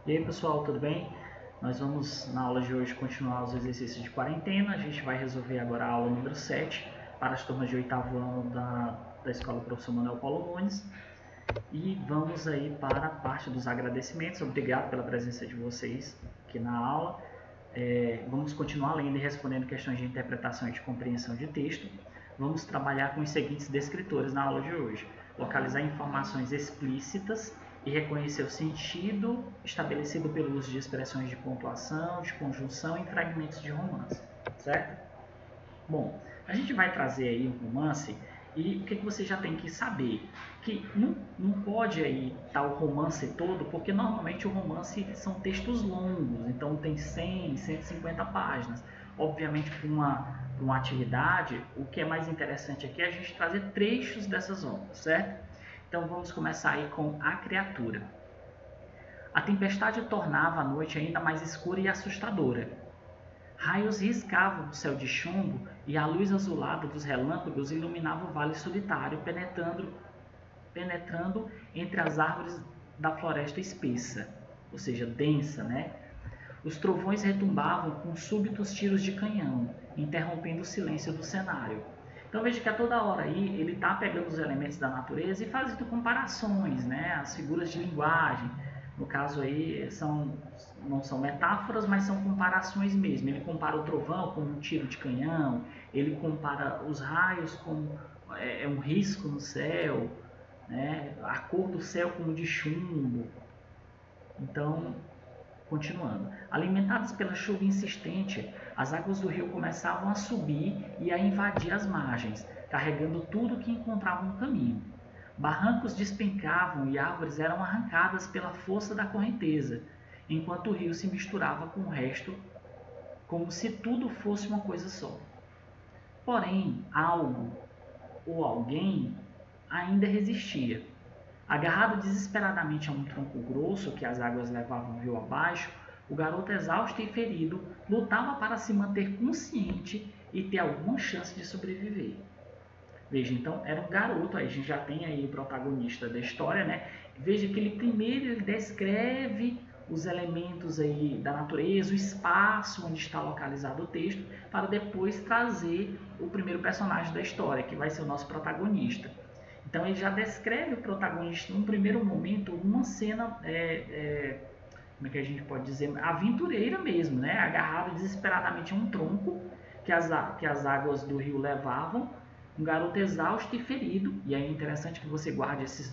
E aí pessoal, tudo bem? Nós vamos na aula de hoje continuar os exercícios de quarentena. A gente vai resolver agora a aula número 7 para as turmas de oitavo ano da Escola Professor Manuel Paulo Nunes. E vamos aí para a parte dos agradecimentos. Obrigado pela presença de vocês aqui na aula. Vamos continuar lendo e respondendo questões de interpretação e de compreensão de texto. Vamos trabalhar com os seguintes descritores na aula de hoje: localizar informações explícitas e reconhecer o sentido estabelecido pelo uso de expressões de pontuação, de conjunção e fragmentos de romance, certo? Bom, a gente vai trazer aí um romance e o que você já tem que saber? Que não pode aí estar o romance todo, porque normalmente o romance são textos longos, então tem 100, 150 páginas. Obviamente, para uma atividade, o que é mais interessante aqui é a gente trazer trechos dessas obras, certo? Então vamos começar aí com A Criatura. A tempestade tornava a noite ainda mais escura e assustadora. Raios riscavam o céu de chumbo e a luz azulada dos relâmpagos iluminava o vale solitário, penetrando entre as árvores da floresta espessa, ou seja, densa, né? Os trovões retumbavam com súbitos tiros de canhão, interrompendo o silêncio do cenário. Então veja que a toda hora aí ele está pegando os elementos da natureza e fazendo comparações, né? As figuras de linguagem. No caso aí não são metáforas, mas são comparações mesmo. Ele compara o trovão com um tiro de canhão, ele compara os raios com um risco no céu, né? A cor do céu como de chumbo. Então, continuando. Alimentadas pela chuva insistente, as águas do rio começavam a subir e a invadir as margens, carregando tudo que encontravam no caminho. Barrancos despencavam e árvores eram arrancadas pela força da correnteza, enquanto o rio se misturava com o resto, como se tudo fosse uma coisa só. Porém, algo ou alguém ainda resistia. Agarrado desesperadamente a um tronco grosso que as águas levavam rio abaixo, o garoto, exausto e ferido, lutava para se manter consciente e ter alguma chance de sobreviver. Veja, então, era um garoto, aí a gente já tem aí o protagonista da história, né? Veja que ele descreve os elementos aí da natureza, o espaço onde está localizado o texto, para depois trazer o primeiro personagem da história, que vai ser o nosso protagonista. Então ele já descreve o protagonista num primeiro momento, uma cena, como é que a gente pode dizer, aventureira mesmo, né? Agarrado desesperadamente a um tronco que as águas do rio levavam, um garoto exausto e ferido, e aí é interessante que você guarde essas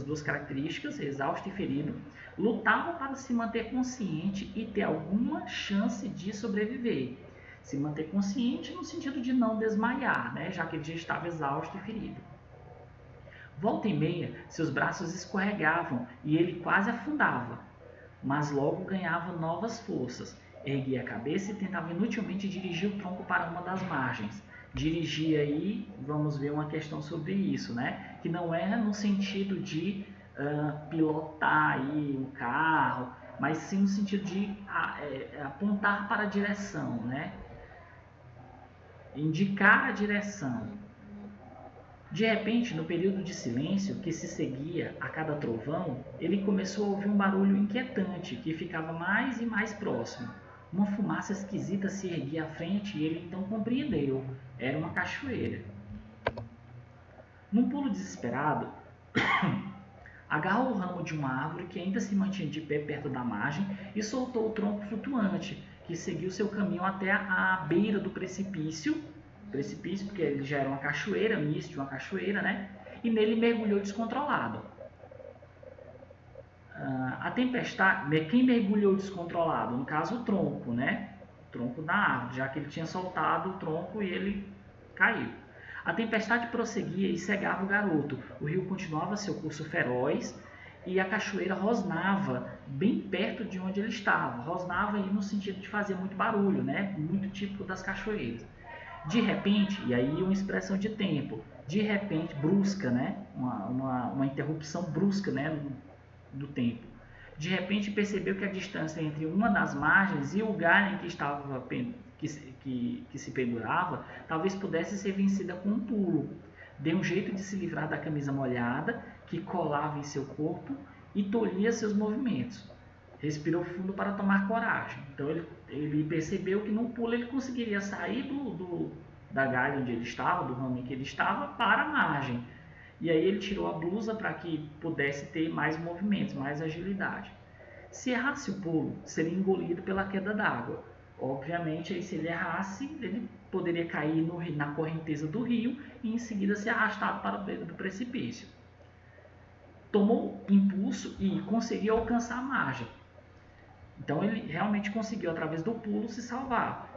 duas características, exausto e ferido, lutava para se manter consciente e ter alguma chance de sobreviver. Se manter consciente no sentido de não desmaiar, né? Já que ele já estava exausto e ferido. Volta e meia, seus braços escorregavam e ele quase afundava, mas logo ganhava novas forças. Erguia a cabeça e tentava inutilmente dirigir o tronco para uma das margens. Dirigir aí, vamos ver uma questão sobre isso, né? Que não é no sentido de pilotar aí um carro, mas sim no sentido de apontar para a direção, né? Indicar a direção. De repente, no período de silêncio que se seguia a cada trovão, ele começou a ouvir um barulho inquietante que ficava mais e mais próximo. Uma fumaça esquisita se erguia à frente e ele então compreendeu. Era uma cachoeira. Num pulo desesperado, agarrou o ramo de uma árvore que ainda se mantinha de pé perto da margem e soltou o tronco flutuante, que seguiu seu caminho até a beira do precipício, porque ele já era uma cachoeira, misto de uma cachoeira, né? E nele mergulhou descontrolado. A tempestade, quem mergulhou descontrolado? No caso, o tronco, né? O tronco da árvore, já que ele tinha soltado o tronco e ele caiu. A tempestade prosseguia e cegava o garoto. O rio continuava seu curso feroz e a cachoeira rosnava bem perto de onde ele estava. Rosnava aí no sentido de fazer muito barulho, né? Muito típico das cachoeiras. De repente, e aí uma expressão de tempo, de repente, brusca, né? Uma interrupção brusca, né? Do tempo. De repente percebeu que a distância entre uma das margens e o galho em que estava que se pendurava talvez pudesse ser vencida com um pulo. Deu um jeito de se livrar da camisa molhada que colava em seu corpo e tolhia seus movimentos. respirou fundo para tomar coragem. Então ele percebeu que no pulo ele conseguiria sair da galha onde ele estava, do ramo em que ele estava, para a margem. E aí ele tirou a blusa para que pudesse ter mais movimentos, mais agilidade. Se errasse o pulo, seria engolido pela queda d'água. Obviamente, aí, se ele errasse, ele poderia cair na correnteza do rio e em seguida ser arrastado para o beiro do precipício. Tomou impulso e conseguiu alcançar a margem. Então ele realmente conseguiu, através do pulo, se salvar.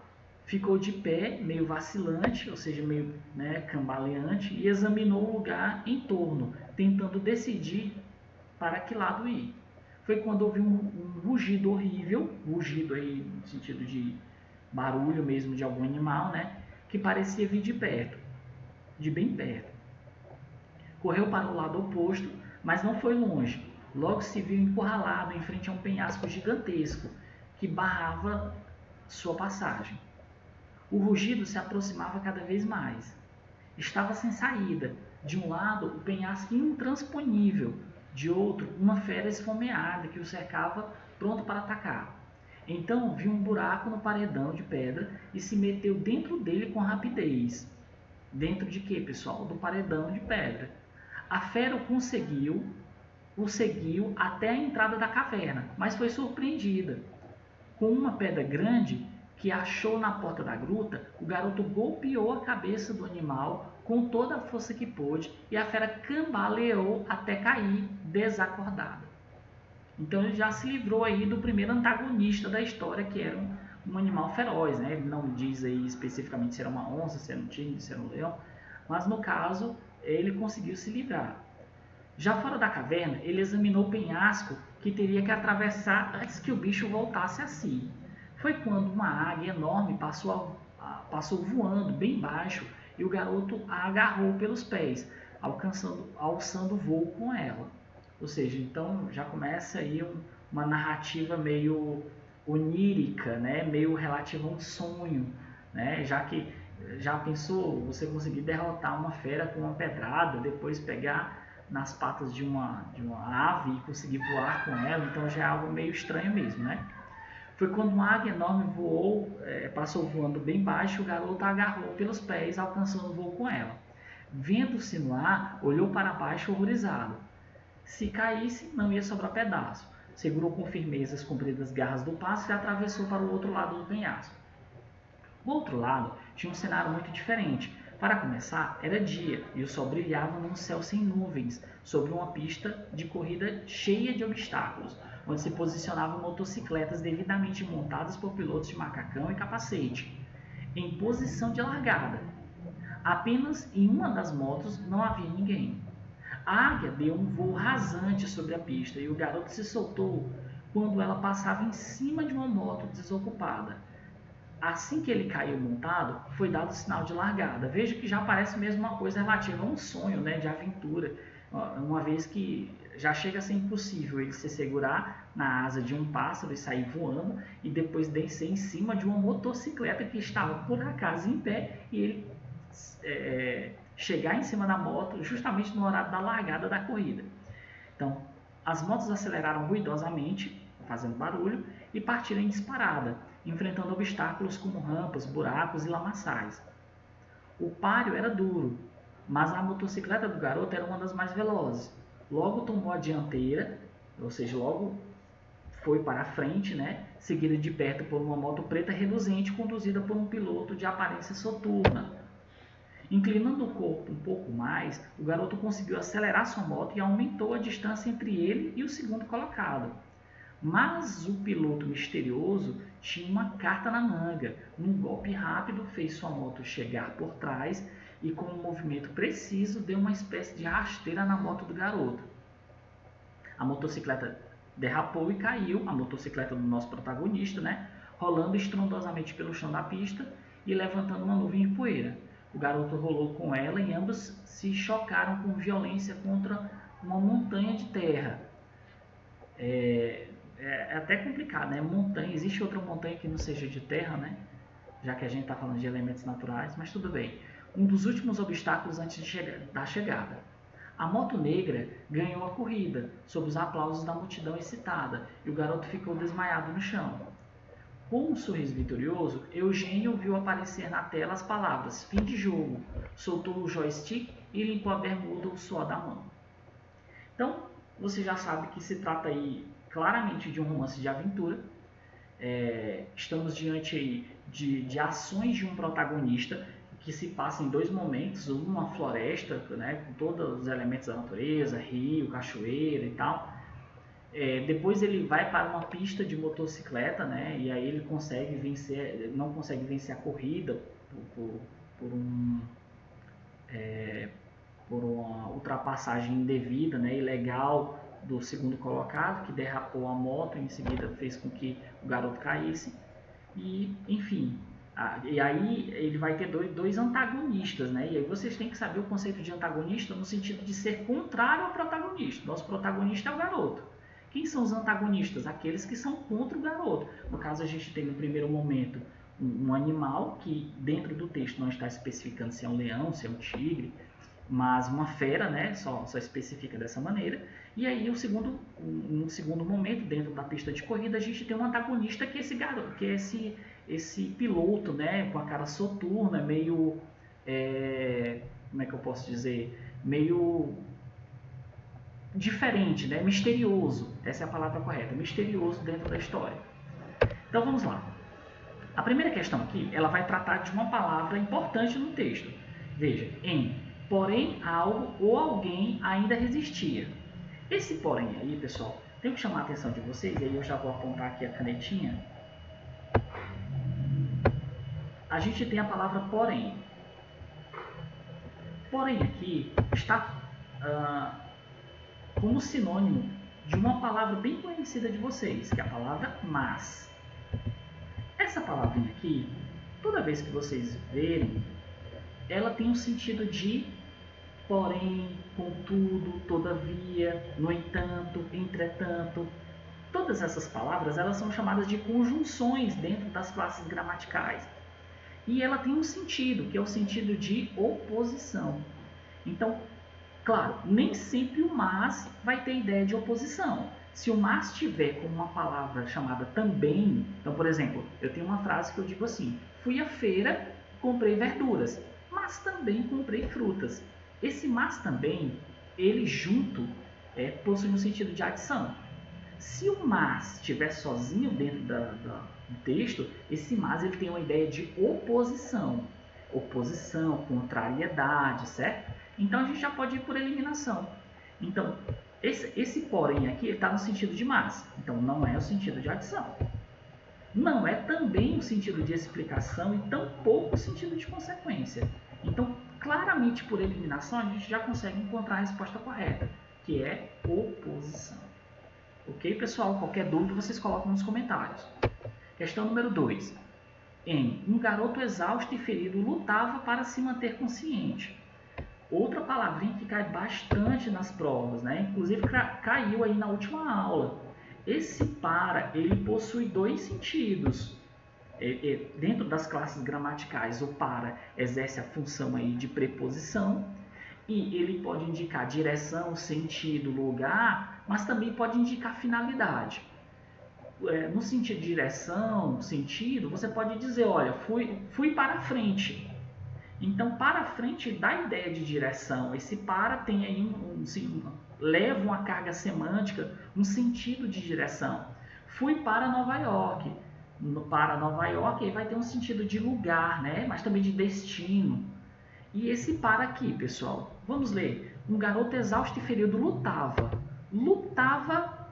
Ficou de pé, meio vacilante, ou seja, meio cambaleante, e examinou o lugar em torno, tentando decidir para que lado ir. Foi quando ouviu um rugido horrível, rugido aí no sentido de barulho mesmo de algum animal, que parecia vir de perto, de bem perto. Correu para o lado oposto, mas não foi longe. Logo se viu encurralado em frente a um penhasco gigantesco que barrava sua passagem. O rugido se aproximava cada vez mais. Estava sem saída. De um lado, o penhasco intransponível. De outro, uma fera esfomeada que o cercava, pronto para atacar. Então viu um buraco no paredão de pedra e se meteu dentro dele com rapidez. Dentro de quê, pessoal? Do paredão de pedra. A fera o seguiu até a entrada da caverna, mas foi surpreendida. Com uma pedra grande que achou na porta da gruta, o garoto golpeou a cabeça do animal com toda a força que pôde e a fera cambaleou até cair desacordada. Então ele já se livrou aí do primeiro antagonista da história, que era um animal feroz, Ele não diz aí especificamente se era uma onça, se era um tigre, se era um leão, mas no caso ele conseguiu se livrar. Já fora da caverna, ele examinou o penhasco que teria que atravessar antes que o bicho voltasse a si. Foi quando uma águia enorme passou voando bem baixo e o garoto a agarrou pelos pés, alçando voo com ela. Ou seja, então já começa aí uma narrativa meio onírica, meio relativa a um sonho, já que já pensou você conseguir derrotar uma fera com uma pedrada, depois pegar nas patas de uma ave e conseguir voar com ela, então já é algo meio estranho mesmo, Foi quando uma águia enorme passou voando bem baixo, o garoto a agarrou pelos pés, alcançando o voo com ela. Vendo-se no ar, olhou para baixo horrorizado. Se caísse, não ia sobrar pedaço. Segurou com firmeza as compridas garras do pássaro e atravessou para o outro lado do penhasco. O outro lado tinha um cenário muito diferente. Para começar, era dia e o sol brilhava num céu sem nuvens, sobre uma pista de corrida cheia de obstáculos, onde se posicionavam motocicletas devidamente montadas por pilotos de macacão e capacete, em posição de largada. Apenas em uma das motos não havia ninguém. A águia deu um voo rasante sobre a pista e o garoto se soltou quando ela passava em cima de uma moto desocupada. Assim que ele caiu montado, foi dado o sinal de largada. Veja que já parece mesmo uma coisa relativa a um sonho, de aventura, uma vez que já chega a ser impossível ele se segurar na asa de um pássaro e sair voando e depois descer em cima de uma motocicleta que estava por acaso em pé e ele chegar em cima da moto justamente no horário da largada da corrida. Então, as motos aceleraram ruidosamente, fazendo barulho, e partiram em disparada, enfrentando obstáculos como rampas, buracos e lamaçais. O páreo era duro, mas a motocicleta do garoto era uma das mais velozes. Logo tomou a dianteira, ou seja, logo foi para a frente, seguida de perto por uma moto preta reluzente conduzida por um piloto de aparência soturna. Inclinando o corpo um pouco mais, o garoto conseguiu acelerar sua moto e aumentou a distância entre ele e o segundo colocado. Mas o piloto misterioso tinha uma carta na manga. Um golpe rápido fez sua moto chegar por trás e, com um movimento preciso, deu uma espécie de rasteira na moto do garoto. A motocicleta derrapou e caiu, a motocicleta do nosso protagonista, rolando estrondosamente pelo chão da pista e levantando uma nuvem de poeira. O garoto rolou com ela e ambos se chocaram com violência contra uma montanha de terra. É até complicado, Montanha, existe outra montanha que não seja de terra, Já que a gente está falando de elementos naturais, mas tudo bem. Um dos últimos obstáculos antes da chegada. A moto negra ganhou a corrida, sob os aplausos da multidão excitada, e o garoto ficou desmaiado no chão. Com um sorriso vitorioso, Eugênio viu aparecer na tela as palavras "fim de jogo", soltou o joystick e limpou a bermuda o suor da mão. Então, você já sabe que se trata aí claramente de um romance de aventura. Estamos diante aí de ações de um protagonista que se passa em dois momentos, uma floresta, né, com todos os elementos da natureza, rio, cachoeira e tal. Depois ele vai para uma pista de motocicleta, né, e aí ele consegue vencer, não consegue vencer a corrida por uma ultrapassagem indevida, né, ilegal do segundo colocado, que derrapou a moto e em seguida fez com que o garoto caísse. E, enfim, e aí ele vai ter dois antagonistas, né? E aí vocês têm que saber o conceito de antagonista no sentido de ser contrário ao protagonista. Nosso protagonista é o garoto. Quem são os antagonistas? Aqueles que são contra o garoto. No caso, a gente tem no primeiro momento um animal que dentro do texto não está especificando se é um leão, se é um tigre, mas uma fera, né? Só especifica dessa maneira. E aí, no segundo momento, dentro da pista de corrida, a gente tem um antagonista que é esse garoto, que é esse piloto, né? Com a cara soturna, meio, como é que eu posso dizer, meio diferente, né? Misterioso. Essa é a palavra correta, misterioso dentro da história. Então vamos lá. A primeira questão aqui, ela vai tratar de uma palavra importante no texto. Veja, porém algo ou alguém ainda resistia. Esse porém aí, pessoal, tem que chamar a atenção de vocês, e aí eu já vou apontar aqui a canetinha. A gente tem a palavra porém. Porém aqui está como sinônimo de uma palavra bem conhecida de vocês, que é a palavra mas. Essa palavrinha aqui, toda vez que vocês verem, ela tem um sentido de porém, contudo, todavia, no entanto, entretanto. Todas essas palavras elas são chamadas de conjunções dentro das classes gramaticais. E ela tem um sentido, que é o sentido de oposição. Então, claro, nem sempre o mas vai ter ideia de oposição. Se o mas tiver como uma palavra chamada também, então, por exemplo, eu tenho uma frase que eu digo assim: fui à feira, comprei verduras, mas também comprei frutas. Esse mas também, ele junto, possui um sentido de adição. Se o mas estiver sozinho dentro do texto, esse mas ele tem uma ideia de oposição. Oposição, contrariedade, certo? Então a gente já pode ir por eliminação. Então, esse porém aqui está no sentido de mas. Então não é o sentido de adição. Não é também o sentido de explicação e tampouco o sentido de consequência. Então, claramente por eliminação, a gente já consegue encontrar a resposta correta, que é oposição. Ok, pessoal? Qualquer dúvida vocês colocam nos comentários. Questão número 2. Um garoto exausto e ferido lutava para se manter consciente. Outra palavrinha que cai bastante nas provas, né? Inclusive caiu aí na última aula. Esse para, ele possui dois sentidos. Dentro das classes gramaticais, o para exerce a função aí de preposição e ele pode indicar direção, sentido, lugar, mas também pode indicar finalidade. No sentido de direção, sentido, você pode dizer, olha, fui para frente. Então, para frente dá ideia de direção. Esse para tem aí leva uma carga semântica, um sentido de direção. Fui para Nova York. Para Nova York aí vai ter um sentido de lugar, né? Mas também de destino. E esse para aqui, pessoal, vamos ler. Um garoto exausto e ferido lutava. Lutava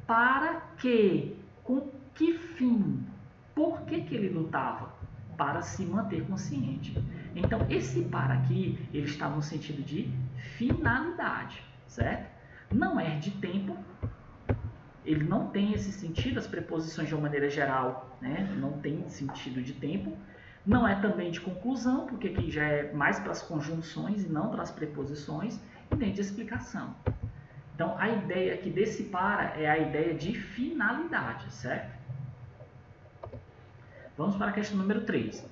para quê? Com que fim? Por que ele lutava? Para se manter consciente. Então, esse para aqui, ele está no sentido de finalidade, certo? Não é de tempo, ele não tem esse sentido, as preposições de uma maneira geral, né? Não tem sentido de tempo. Não é também de conclusão, porque aqui já é mais para as conjunções e não para as preposições, e nem de explicação. Então, a ideia aqui desse para é a ideia de finalidade, certo? Vamos para a questão número 3.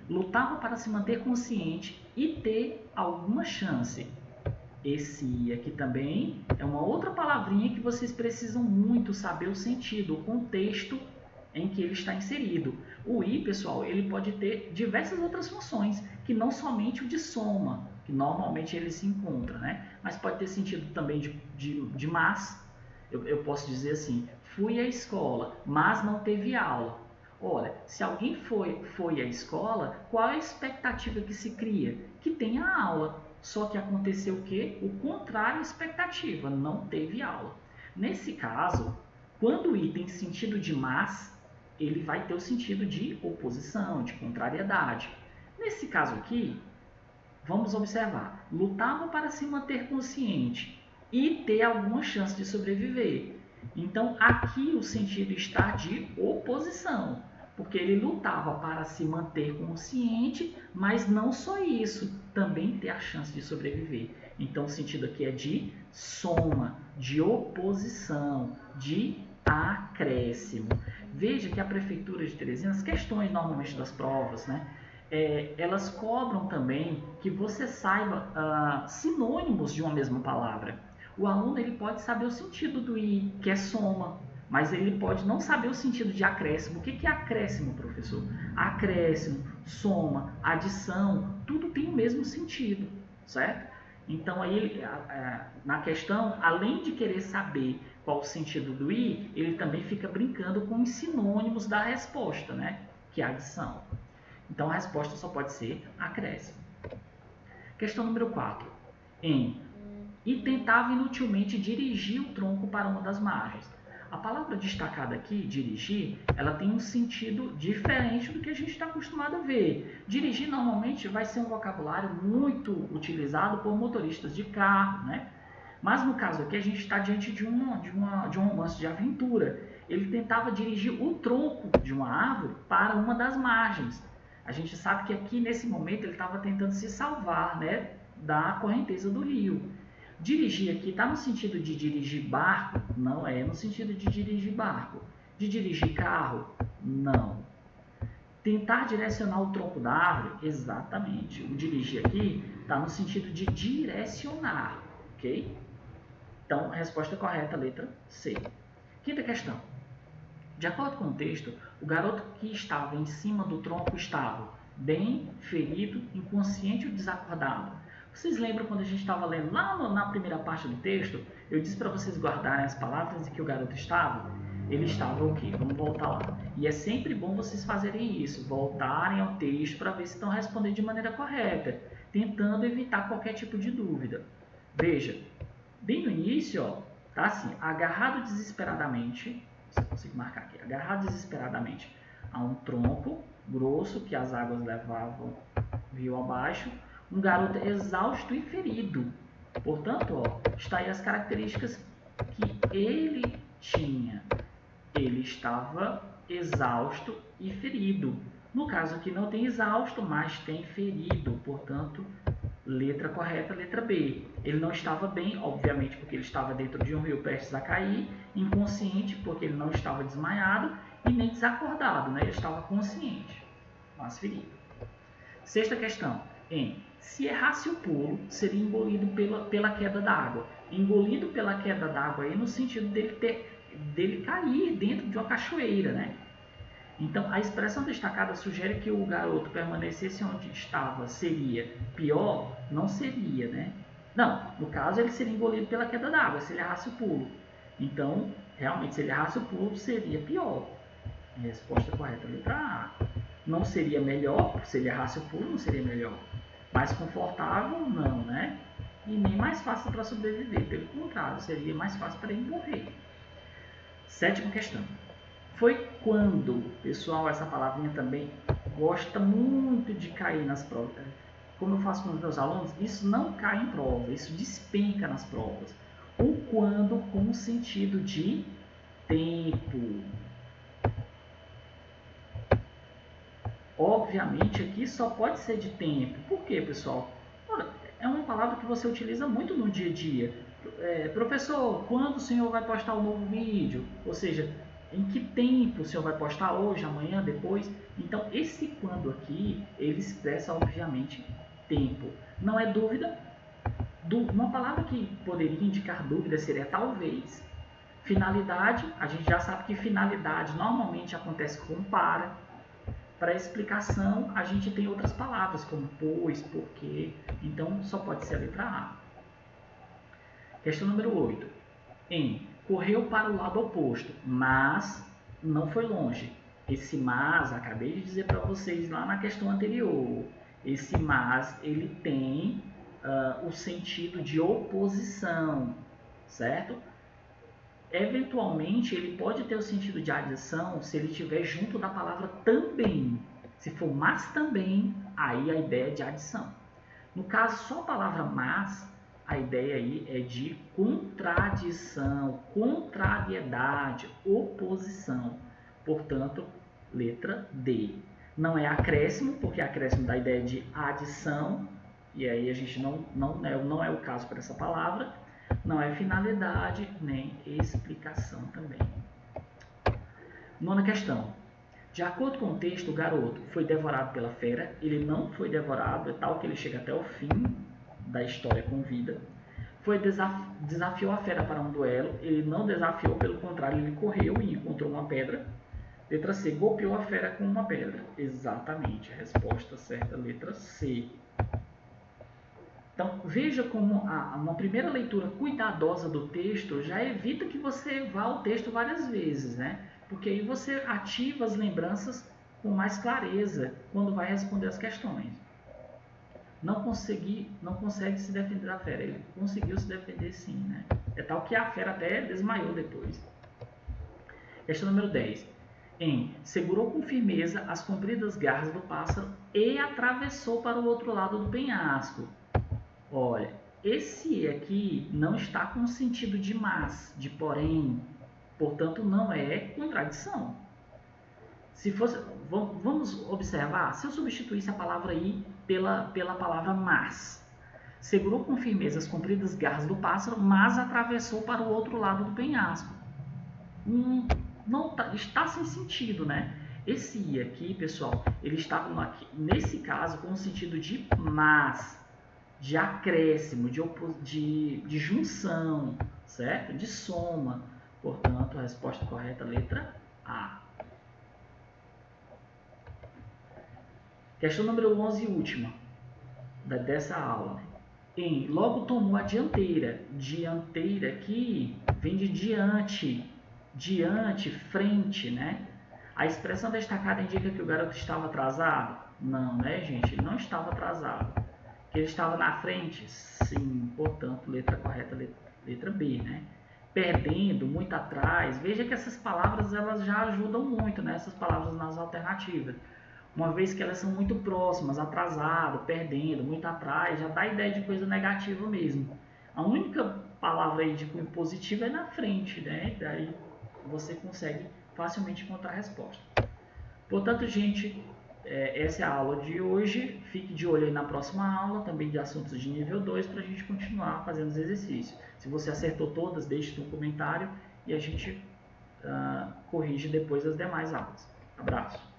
Lutava para se manter consciente e ter alguma chance. Esse aqui também é uma outra palavrinha que vocês precisam muito saber o sentido, o contexto em que ele está inserido. O i, pessoal, ele pode ter diversas outras funções, que não somente o de soma, que normalmente ele se encontra, né? Mas pode ter sentido também de mas. Eu posso dizer assim, fui à escola, mas não teve aula. Olha, se alguém foi à escola, qual é a expectativa que se cria? Que tenha aula. Só que aconteceu o quê? O contrário à expectativa, não teve aula. Nesse caso, quando o i tem sentido de mas, ele vai ter o sentido de oposição, de contrariedade. Nesse caso aqui, vamos observar, lutava para se manter consciente e ter alguma chance de sobreviver. Então, aqui o sentido está de oposição, porque ele lutava para se manter consciente, mas não só isso, também ter a chance de sobreviver. Então, o sentido aqui é de soma, de oposição, de acréscimo. Veja que a Prefeitura de Teresina, as questões normalmente das provas, né, elas cobram também que você saiba sinônimos de uma mesma palavra. O aluno ele pode saber o sentido do i, que é soma, mas ele pode não saber o sentido de acréscimo. O que é acréscimo, professor? Acréscimo, soma, adição, tudo tem o mesmo sentido, certo? Então, aí, na questão, além de querer saber qual o sentido do i, ele também fica brincando com os sinônimos da resposta, né? Que é a adição. Então, a resposta só pode ser acréscimo. Questão número 4. E tentava inutilmente dirigir o tronco para uma das margens. A palavra destacada aqui, dirigir, ela tem um sentido diferente do que a gente está acostumado a ver. Dirigir normalmente vai ser um vocabulário muito utilizado por motoristas de carro, né? Mas no caso aqui a gente está diante de um romance de aventura. Ele tentava dirigir o tronco de uma árvore para uma das margens. A gente sabe que aqui nesse momento ele estava tentando se salvar, né, da correnteza do rio. Dirigir aqui está no sentido de dirigir barco? Não é no sentido de dirigir barco. De dirigir carro? Não. Tentar direcionar o tronco da árvore? Exatamente. O dirigir aqui está no sentido de direcionar, ok? Então, a resposta correta, letra C. Quinta questão. De acordo com o texto, o garoto que estava em cima do tronco estava bem, ferido, inconsciente ou desacordado. Vocês lembram quando a gente estava lendo lá na primeira parte do texto? Eu disse para vocês guardarem as palavras em que o garoto estava? Ele estava o quê? Vamos voltar lá. E é sempre bom vocês fazerem isso, voltarem ao texto para ver se estão respondendo de maneira correta, tentando evitar qualquer tipo de dúvida. Veja, bem no início, ó, tá assim, agarrado desesperadamente, se eu consigo marcar aqui, agarrado desesperadamente a um tronco grosso que as águas levavam rio abaixo, um garoto exausto e ferido. Portanto, ó, está aí as características que ele tinha. Ele estava exausto e ferido. No caso aqui não tem exausto, mas tem ferido. Portanto, letra correta, letra B. Ele não estava bem, obviamente, porque ele estava dentro de um rio prestes a cair, inconsciente, porque ele não estava desmaiado, e nem desacordado, né? Ele estava consciente, mas ferido. Sexta questão. Se errasse o pulo, seria engolido pela queda d'água. Engolido pela queda d'água aí no sentido dele cair dentro de uma cachoeira, né? Então, a expressão destacada sugere que o garoto permanecesse onde estava seria pior? Não seria, né? Não, no caso ele seria engolido pela queda d'água, se ele errasse o pulo. Então, realmente, se ele errasse o pulo, seria pior. A resposta correta é a letra A. Não seria melhor, se ele errasse o pulo, não seria melhor. Mais confortável, não, né? E nem mais fácil para sobreviver. Pelo contrário, seria mais fácil para ele morrer. Sétima questão. Foi quando, pessoal, essa palavrinha também gosta muito de cair nas provas. Como eu faço com os meus alunos, isso não cai em prova, isso despenca nas provas. O quando com o sentido de tempo. Obviamente aqui só pode ser de tempo. Por quê, pessoal? Ora, é uma palavra que você utiliza muito no dia a dia. Professor, quando o senhor vai postar o novo vídeo? Ou seja, em que tempo o senhor vai postar? Hoje, amanhã, depois? Então, esse quando aqui, ele expressa, obviamente, tempo. Não é dúvida? Uma palavra que poderia indicar dúvida seria talvez. Finalidade, a gente já sabe que finalidade normalmente acontece com para. Para explicação, a gente tem outras palavras, como pois, porquê. Então, só pode ser a letra A. Questão número 8. Correu para o lado oposto, mas não foi longe. Esse mas, acabei de dizer para vocês lá na questão anterior. Esse mas, ele tem o sentido de oposição, certo? Eventualmente, ele pode ter o sentido de adição se ele estiver junto da palavra também. Se for mas também, aí a ideia é de adição. No caso, só a palavra mas, a ideia aí é de contradição, contrariedade, oposição. Portanto, letra D. Não é acréscimo, porque acréscimo dá a ideia de adição, e aí a gente não é o caso para essa palavra. Não é finalidade nem explicação também. Nona questão. De acordo com o texto, o garoto foi devorado pela fera. Ele não foi devorado, é tal que ele chega até o fim da história com vida. Desafiou a fera para um duelo. Ele não desafiou, pelo contrário, ele correu e encontrou uma pedra. Letra C. Golpeou a fera com uma pedra. Exatamente, a resposta certa, letra C. Então, veja como uma primeira leitura cuidadosa do texto já evita que você vá ao texto várias vezes, né? Porque aí você ativa as lembranças com mais clareza quando vai responder as questões. Não consegue se defender da fera. Ele conseguiu se defender sim, né? É tal que a fera até desmaiou depois. Questão número 10. Segurou com firmeza as compridas garras do pássaro e atravessou para o outro lado do penhasco. Olha, esse aqui não está com sentido de mas, de porém, portanto não é contradição. Se fosse, vamos observar, se eu substituísse a palavra i pela palavra mas, segurou com firmeza as compridas garras do pássaro, mas atravessou para o outro lado do penhasco. Não está sem sentido, né? Esse i aqui, pessoal, ele está nesse caso com o sentido de mas, de acréscimo, de junção, certo? De soma. Portanto, a resposta correta é a letra A. Questão número 11 e última dessa aula. Logo tomou a dianteira. Dianteira aqui vem de diante. Diante, frente, né? A expressão destacada indica que o garoto estava atrasado? Não, né, gente? Ele não estava atrasado. Ele estava na frente? Sim, portanto, letra correta, letra B, né? Perdendo, muito atrás. Veja que essas palavras elas já ajudam muito, né? Essas palavras nas alternativas. Uma vez que elas são muito próximas, atrasado, perdendo, muito atrás, já dá a ideia de coisa negativa mesmo. A única palavra aí de cunho positivo é na frente, né? Daí você consegue facilmente encontrar a resposta. Portanto, gente, essa é a aula de hoje. Fique de olho aí na próxima aula, também de assuntos de nível 2, para a gente continuar fazendo os exercícios. Se você acertou todas, deixe um comentário e a gente corrige depois as demais aulas. Abraço!